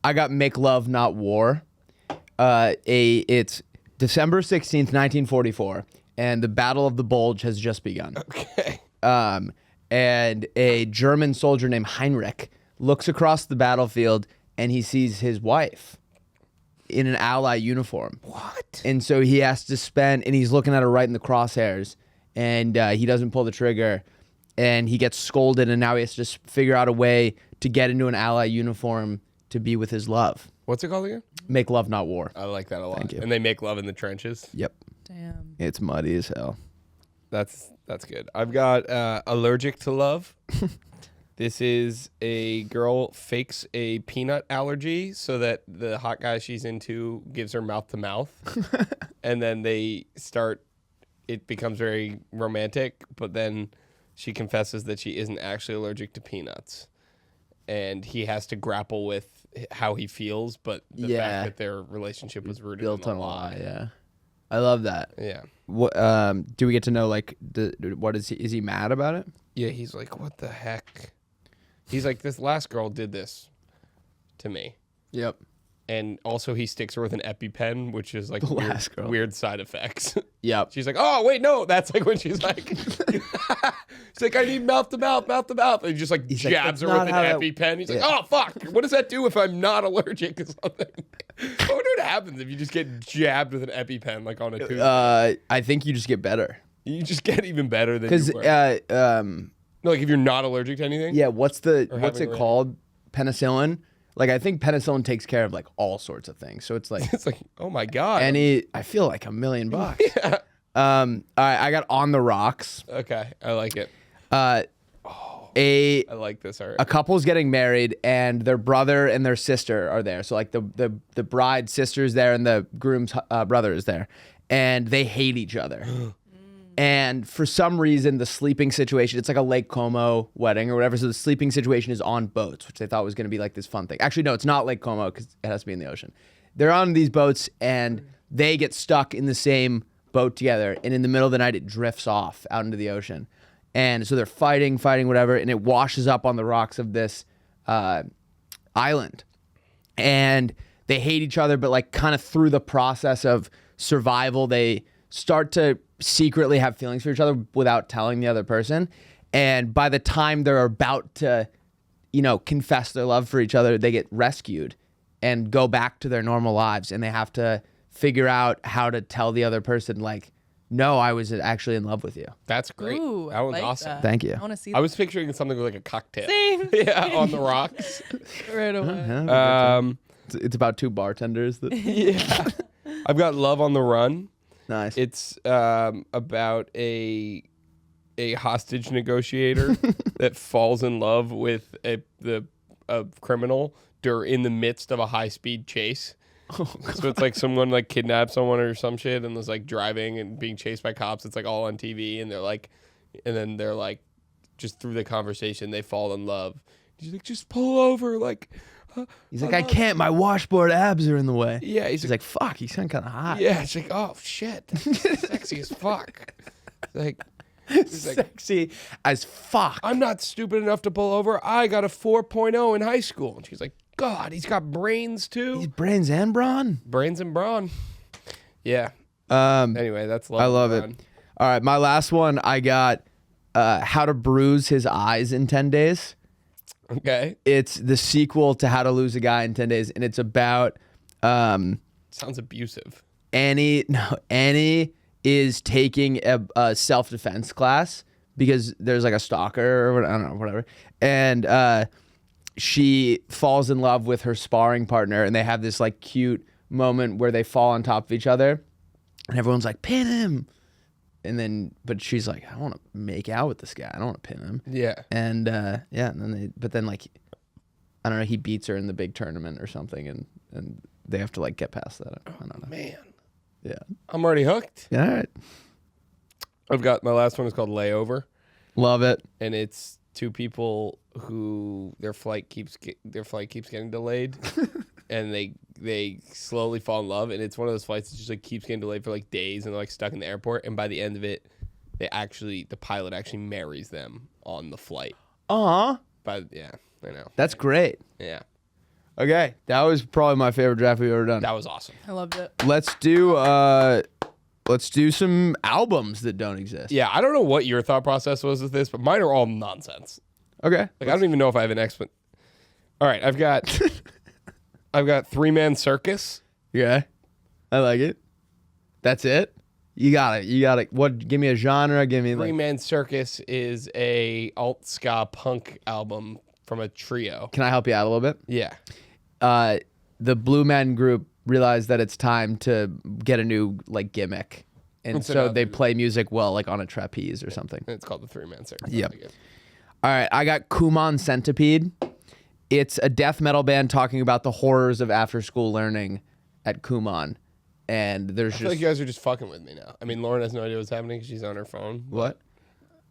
I got Make Love Not War. It's December 16th, 1944, and the Battle of the Bulge has just begun. Okay. And a German soldier named Heinrich looks across the battlefield and he sees his wife in an ally uniform. What? And so he has to spend, and he's looking at her right in the crosshairs, and he doesn't pull the trigger, and he gets scolded, and now he has to just figure out a way to get into an ally uniform to be with his love. What's it called again? Make Love Not War. I like that a lot. Thank you. And they make love in the trenches. Yep. Damn. It's muddy as hell. That's good. I've got Allergic to Love. This is a girl fakes a peanut allergy so that the hot guy she's into gives her mouth to mouth. And then it becomes very romantic, but then she confesses that she isn't actually allergic to peanuts. And he has to grapple with how he feels, but the fact that their relationship was rooted Built in on a a lie. lie, yeah. I love that. Yeah. What do we get to know, like, what is he mad about it? Yeah, he's like, what the heck? He's like, this last girl did this to me. Yep. And also he sticks her with an EpiPen, which is like The last girl. weird side effects. Yep. She's like, oh, wait, no. That's like when she's like, she's like, I need mouth to mouth, mouth to mouth. And he just like He's like, jabs "That's her with not an how that-" EpiPen. He's like, Yeah. oh, fuck. What does that do if I'm not allergic to something? I wonder what happens if you just get jabbed with an EpiPen like on a tooth. I think you just get better. You just get even better than Because, you were. No, like if you're not allergic to anything? yeah, what's Or it having called? Penicillin? Like, I think penicillin takes care of, like, all sorts of things. So it's like, It's like, oh my God. I feel like $1 million. All right, I got On the Rocks. Okay, I like it. A I like this already. a couple's getting married, and their brother and their sister are there. So, like, the bride's sister's there, and the groom's brother is there. And they hate each other. And for some reason, the sleeping situation, it's like a Lake Como wedding or whatever. So the sleeping situation is on boats, which they thought was going to be like this fun thing. Actually, no, it's not Lake Como because it has to be in the ocean. They're on these boats and they get stuck in the same boat together, and in the middle of the night it drifts off out into the ocean. And so they're fighting, whatever, and it washes up on the rocks of this island. And they hate each other, but like kind of through the process of survival, they start to secretly have feelings for each other without telling the other person. And by the time they're about to, confess their love for each other, they get rescued and go back to their normal lives. And they have to figure out how to tell the other person, like, no, I was actually in love with you. That's great. Ooh, that one's like awesome. that. Thank you. I want to see I was picturing something like a cocktail. Same. Yeah, on the rocks. right away. It's about two bartenders. Yeah. I've got Love on the Run. Nice. It's about a hostage negotiator that falls in love with a criminal in the midst of a high-speed chase. So it's like someone like kidnapped someone or some shit and was like driving and being chased by cops. It's like all on TV, and they're like, just through the conversation, they fall in love. He's like, just pull over, like. He's like, I can't. My washboard abs are in the way. Yeah, he's like, fuck. You sound kind of hot. Yeah, it's like, oh shit, that's sexy as fuck. Like, he's like, sexy as fuck. I'm not stupid enough to pull over. I got a 4.0 in high school. And she's like, God, he's got brains too. He's brains and brawn. Brains and brawn. Yeah. Anyway, that's Love. I love it. All right, my last one. I got How to Bruise His Eyes in 10 Days. Okay. It's the sequel to How to Lose a Guy in 10 Days, and it's about Sounds abusive. Annie is taking a self-defense class because there's like a stalker or I don't know, whatever. And she falls in love with her sparring partner, and they have this like cute moment where they fall on top of each other, and everyone's like, pin him. And then, but she's like, I want to make out with this guy. I don't want to pin him. Yeah. And and then like, I don't know, he beats her in the big tournament or something, and they have to like get past that. I don't know. Man. Yeah. I'm already hooked. Yeah. All right. I've got my last one is called Layover, Love it. and it's two people who their flight keeps getting delayed, and they slowly fall in love, and it's one of those flights that just like keeps getting delayed for like days, and they're like stuck in the airport, and by the end of it, the pilot actually marries them on the flight. Aw. Yeah, I know. That's great. Yeah, Okay. That was probably my favorite draft we've ever done. that was awesome. I loved it. Let's do some albums that don't exist. Yeah, I don't know what your thought process was with this, but mine are all nonsense. Okay. Like I don't even know if I have an explanation. All right, I've got 3-Man Circus. Yeah. I like it. That's it? You got it. What? Give me a genre. Give me like. 3-Man Circus is a alt ska punk album from a trio. Can I help you out a little bit? Yeah. The Blue Men group realized that it's time to get a new like gimmick, and so they play music like on a trapeze or something. And it's called the 3-Man Circus. Yep. All right, I got Kumon Centipede. It's a death metal band talking about the horrors of after-school learning at Kumon, and there's I feel like you guys are just fucking with me now. I mean, Lauren has no idea what's happening because she's on her phone. What?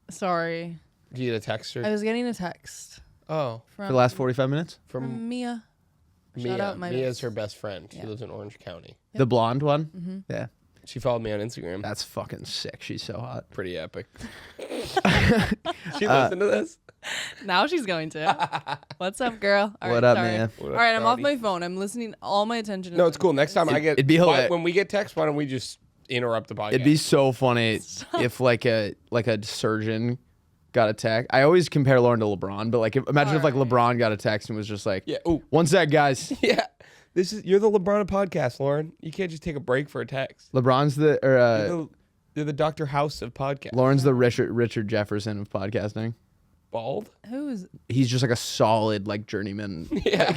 Sorry. Did you get a text her? I was getting a text Oh, from, For the last 45 minutes? from Mia. Mia. Shout out my Mia's best. her best friend. She Yeah. lives in Orange County. The blonde one? Yeah. She followed me on Instagram. That's fucking sick. She's so hot. Pretty epic. She listened to this? Now she's going to. What's up, girl? All What right, up, sorry. man? What All up, right, I'm off Shawty? my phone. I'm listening. All my attention. No, it's cool. Next time I get it'd be hilarious. when we get text, why don't we just interrupt the podcast? It'd be so funny if like a surgeon got a text. I always compare Lauren to LeBron, but like imagine if like Alright. LeBron got a text and was just like, Yeah. Ooh. one sec, guys. Yeah. You're the LeBron of podcast, Lauren. You can't just take a break for a text. LeBron's You're the Dr. House of podcast. Lauren's the Richard Jefferson of podcasting. Bald? Who's? He's just like a solid like journeyman. Yeah.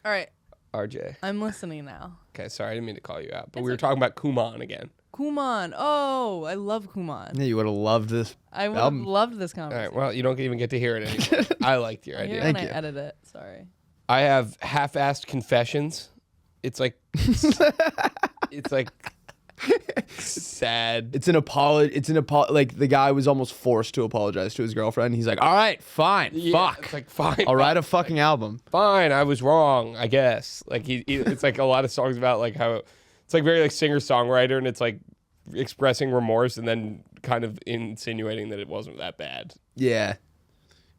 All right, RJ. I'm listening now. Okay, sorry, I didn't mean to call you out, but we were talking about Kumon again. Kumon. Oh, I love Kumon. Yeah, you would have loved this. I would have album. loved this All conversation. right, well, you don't even get to hear it anymore. I liked your Here idea. when Thank I you. edit it. Sorry. I have half-assed confessions. It's like sad. It's an apology. Like the guy was almost forced to apologize to his girlfriend. He's like, all right, fine, Yeah, fuck. It's like fine. I'll write a fucking album. Fine, I was wrong, I guess. Like it's like a lot of songs about like how it's like very like singer-songwriter, and it's like expressing remorse and then kind of insinuating that it wasn't that bad. Yeah.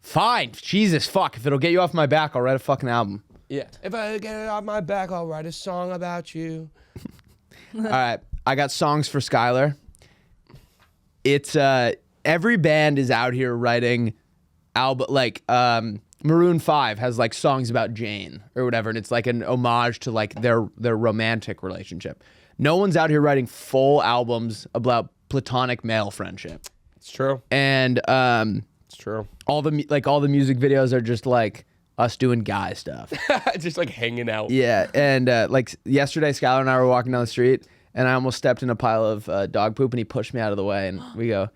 Fine. Jesus, fuck. If it'll get you off my back, I'll write a fucking album. Yeah. If I get it off my back, I'll write a song about you. All right. I got songs for Skylar. It's every band is out here writing album like Maroon 5 has like songs about Jane or whatever, and it's like an homage to like their romantic relationship. No one's out here writing full albums about platonic male friendship. It's true. And It's true. all the music videos are just like us doing guy stuff. Just like hanging out. Yeah, and like yesterday, Skylar and I were walking down the street, and I almost stepped in a pile of dog poop, and he pushed me out of the way, and we go,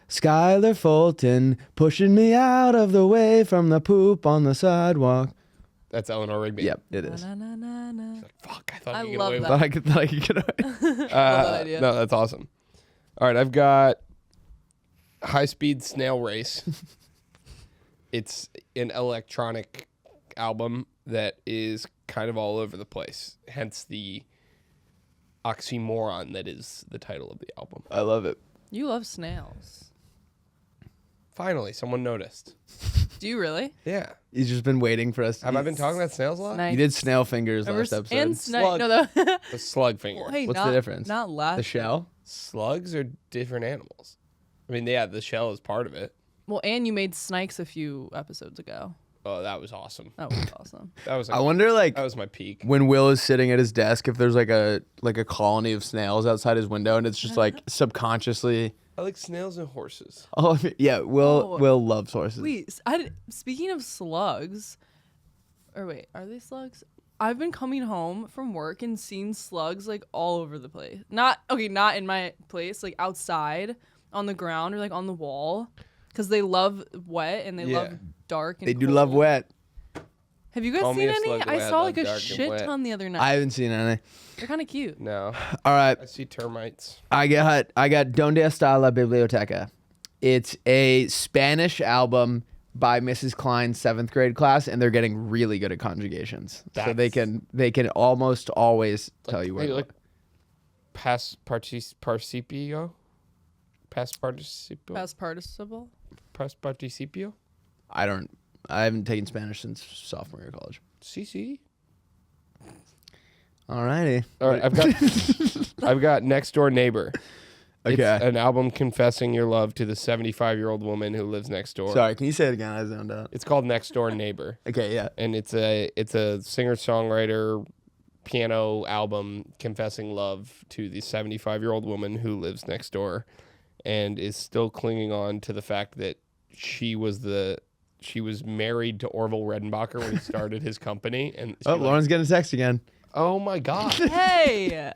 Skylar Fulton pushing me out of the way from the poop on the sidewalk. That's Eleanor Rigby. Yep, it is. Na, na, na, na. Like, fuck, I thought I you could love get away that. with Thought I could get away. that. Love that idea. No, that's awesome. All right, I've got High Speed Snail Race. It's an electronic album that is kind of all over the place, hence the oxymoron that is the title of the album. I love it. You love snails. Finally, someone noticed. Do you really? Yeah. He's just been waiting for us. Have I been talking about snails a lot? Nice. You did snail fingers last episode. And Slug. no, the The slug finger. well, hey, What's not, the difference? Not last. The shell? Slugs are different animals. I mean, yeah, the shell is part of it. Well, and you made snakes a few episodes ago. Oh, that was awesome. That was awesome. That was I like, wonder, like, that was my peak. when Will is sitting at his desk, if there's like a colony of snails outside his window, and it's just like subconsciously. I like snails and horses. Oh yeah, Will Oh. Will loves horses. Wait, speaking of slugs, or wait, are they slugs? I've been coming home from work and seeing slugs like all over the place. Not in my place, like outside on the ground or like on the wall, because they love wet and they love dark. And They do cold. love wet. Have you guys Call me seen a any? slug the I way I saw love like a dark and shit wet. ton the other night. I haven't seen any. They're kind of cute. No. All right, I see termites. I got Donde está la biblioteca. It's a Spanish album by Mrs. Klein's 7th grade class, and they're getting really good at conjugations. So they can almost always tell you where. Maybe to like look. past participio? Past participo? Past participle. Past participio? I haven't taken Spanish since sophomore year of college. CC? Alrighty. All right, I've got Next Door Neighbor. Okay. It's an album confessing your love to the 75-year-old woman who lives next door. Sorry, can you say it again? I zoned out. It's called Next Door Neighbor. Okay, yeah. And it's a singer-songwriter piano album confessing love to the 75-year-old woman who lives next door and is still clinging on to the fact that she was married to Orville Redenbacher when he started his company. And Oh, Lauren's getting a text again. oh my God. Hey,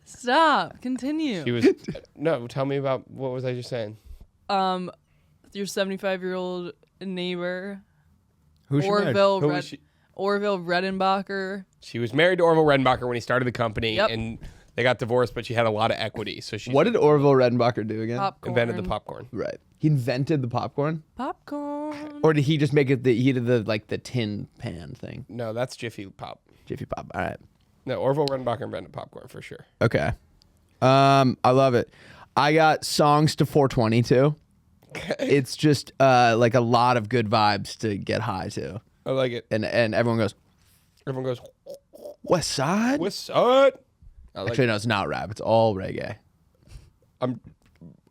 stop. Continue. She was no. Tell me about what was I just saying? Your 75-year-old neighbor, Who's she married? Orville Who was she? Orville Redenbacher. She was married to Orville Redenbacher when he started the company, Yep. and they got divorced. But she had a lot of equity, so she What did Orville Redenbacher do again? Popcorn. invented the popcorn. Right. He invented the popcorn? Popcorn. Or did he just make it he did the tin pan thing? No, that's Jiffy Pop. Jiffy Pop. All right. No, Orville Redenbacher invented popcorn for sure. Okay. I love it. I got songs to 420 too. It's just like a lot of good vibes to get high to. I like it. And everyone goes, Everyone goes, West Side? "What's up?" I like. Actually, no, it's not rap. It's all reggae.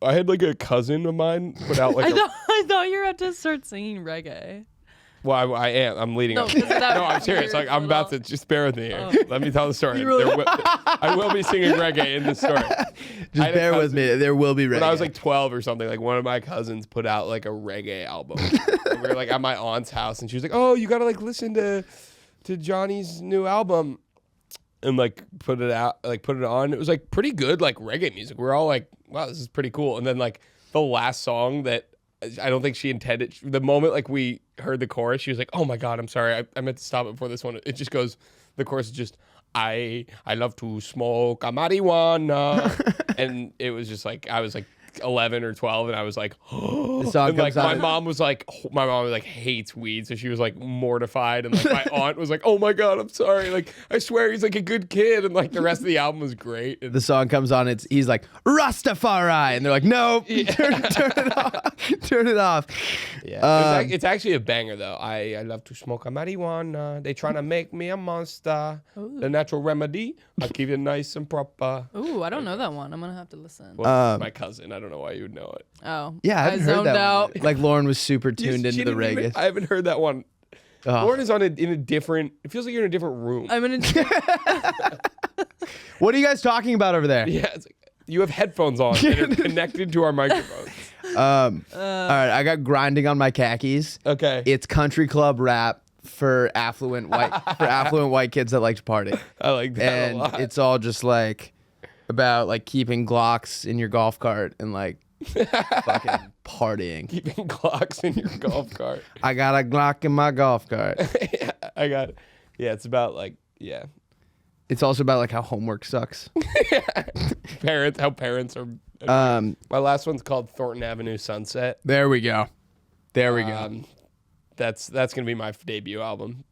I had like a cousin of mine put out like. I thought you were about to start singing reggae. Well, I am. I'm leading No, up. because that No, I'm serious. weird Like I'm about to. little- Just bear with me here. Let me tell the story. You really- I will be singing reggae in this story. Just I had a bear with cousin- me. There will be reggae. When I was like 12 or something, like one of my cousins put out like a reggae album. And we were like at my aunt's house, and she was like, "Oh, you gotta like listen to Johnny's new album," and like put it on. It was like pretty good, like reggae music. We're all like, "Wow, this is pretty cool." And then like the last song that I don't think she intended. The moment like we heard the chorus, she was like, "Oh my God, I'm sorry. I meant to stop it before this one." It just goes. The chorus is just. I love to smoke a marijuana, and it was just like I was like like 11 or 12, and I was like, The song and, like comes on. my mom was like hates weed, so she was like mortified, and like my aunt was like, oh my god, I'm sorry, like I swear he's like a good kid, and like the rest of the album was great. And The song comes on. He's like Rastafari, and they're like, no, turn it off, turn it off. yeah, it's actually a banger though. I love to smoke a marijuana. They trying to make me a monster. The natural remedy. I'll keep it nice and proper. Ooh, I don't know that one. I'm gonna have to listen. Well, my cousin. I don't know why you would know it. Oh, Yeah, I haven't heard zoned that out. one. Like Lauren was super She tuned into the didn't even- reggae. I haven't heard that one. Oh. Lauren is in a different. It feels like you're in a different room. I'm gonna. What are you guys talking about over there? Yeah, it's like, you have headphones on that are connected to our microphones. All right, I got grinding on my khakis. Okay. It's country club rap for affluent white kids that like to party. I like that a lot. And it's all just like about like keeping Glocks in your golf cart and like fucking partying. Keeping clocks in your golf cart. I got a Glock in my golf cart. Yeah, I got it. Yeah, it's about like, yeah. It's also about like how homework sucks. How parents are. My last one's called Thornton Avenue Sunset. There we go. There we go. That's going to be my debut album.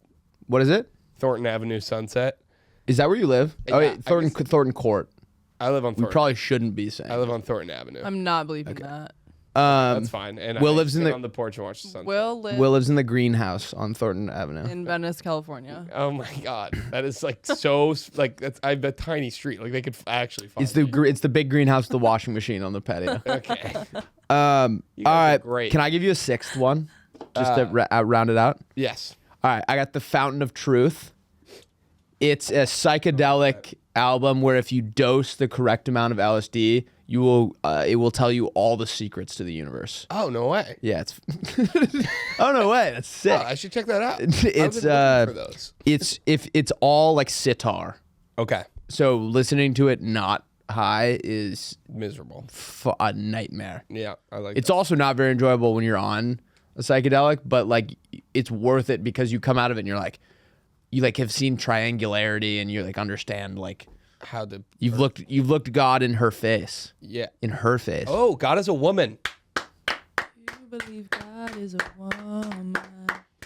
What is it? Thornton Avenue Sunset. Is that where you live? Yeah, Oh, I wait, Thornton Court. I live on We Thornton. probably shouldn't be saying. I live on Thornton Avenue. I'm not believing that. That's fine. And Will I lives in sit the- on the porch and watch the sunset. Will live Will lives in the greenhouse on Thornton Avenue. in Venice, California. Oh my god, that is like so like that's I have a tiny street. Like they could actually find It's the me. it's the big greenhouse with the washing machine on the patio. Okay. All guys are right, great. can I give you a sixth one, just to round it out? Yes. All right, I got the Fountain of Truth. It's a psychedelic album where if you dose the correct amount of LSD, you will it will tell you all the secrets to the universe. Oh no way. Yeah, it's oh no way, that's sick. Oh, I should check that out. It's I've been looking for those. it's all like sitar. Okay. So listening to it not high is Miserable. a nightmare. Yeah, I like. It's that. also not very enjoyable when you're on a psychedelic, but like it's worth it because you come out of it and you're like, you like have seen triangularity and you like understand like how the you've looked God in her face. yeah. In her face. Oh, God is a woman. You believe God is a woman.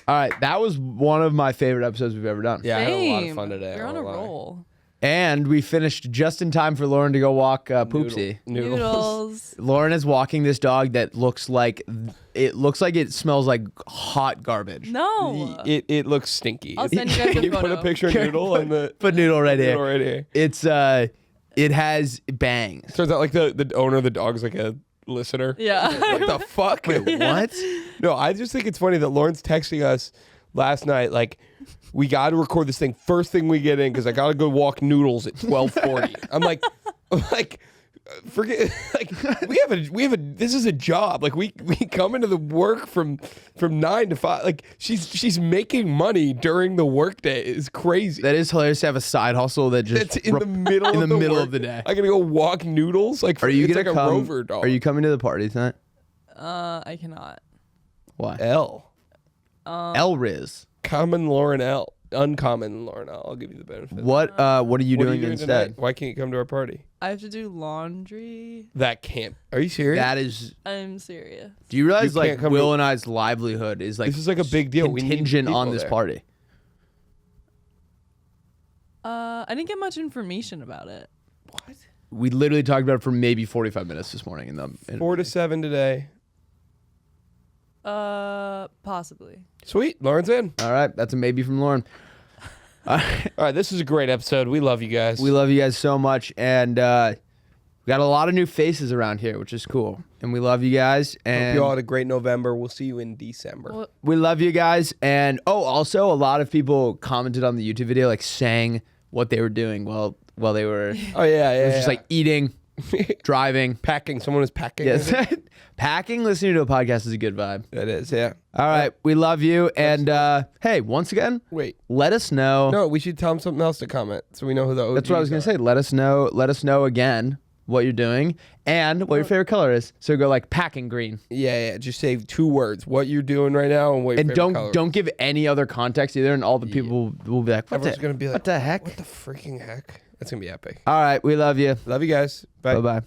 All right, that was one of my favorite episodes we've ever done. Yeah, I had a lot of Same. fun today. You're I on a won't lie. roll. And we finished just in time for Lauren to go walk Poopsie. Noodles. Lauren is walking this dog that looks like it smells like hot garbage. No. It looks stinky. I'll send you guys a Can you put a photo. picture of Noodle on the Put Noodle right here. Noodle right here? It's it has bangs. Turns out like the owner of the dog's like a listener. Yeah. What the fuck? Wait, what? No, I just think it's funny that Lauren's texting us last night like we got to record this thing first thing we get in because I got to go walk Noodles at 12:40. I'm like forget like we have a this is a job. Like we come into the work from 9 to 5. Like she's making money during the workday. It's crazy. That is hilarious to have a side hustle that just That's in the middle in of the middle work. of the day. I gotta go walk Noodles. Like Are you it's gonna like come? a rover dog. Are you coming to the party tonight? I cannot. Why? L? El Riz. Common Lauren L. Uncommon Lauren L. I'll give you the benefit. What are you What are doing you instead? tonight? Why can't you come to our party? I have to do laundry. That can't. Are you serious? That is. I'm serious. Do you realize You can't like come Will to- and I's livelihood is like This is like a big deal. We need contingent on people this there. party? I didn't get much information about it. What? We literally talked about it for maybe 45 minutes this morning. In 4 to 7 today. Possibly. Sweet. Lauren's in. All right, that's a maybe from Lauren. All right. This is a great episode. We love you guys. We love you guys so much, and we got a lot of new faces around here, which is cool. And we love you guys, Hope and you all had a great November. We'll see you in December. Well, we love you guys. And also a lot of people commented on the YouTube video, like saying what they were doing while they were. Oh yeah, It was just like eating, driving. packing. Someone was packing. Yes, packing. Listening to a podcast is a good vibe. That is. Yeah. All right, we love you, and hey, once again, Wait. let us know. No, we should tell them something else to comment so we know who the OGs That's what I was gonna say. Let us know. Let us know again what you're doing and what your favorite color is. So go like packing green, Yeah. Just say 2 words. What you're doing right now and what your and favorite color. don't give any other context either. And all the people will be like, Everyone's gonna be like, what the heck? What the freaking heck? That's gonna be epic. All right, we love you. Love you guys. Bye. Bye bye.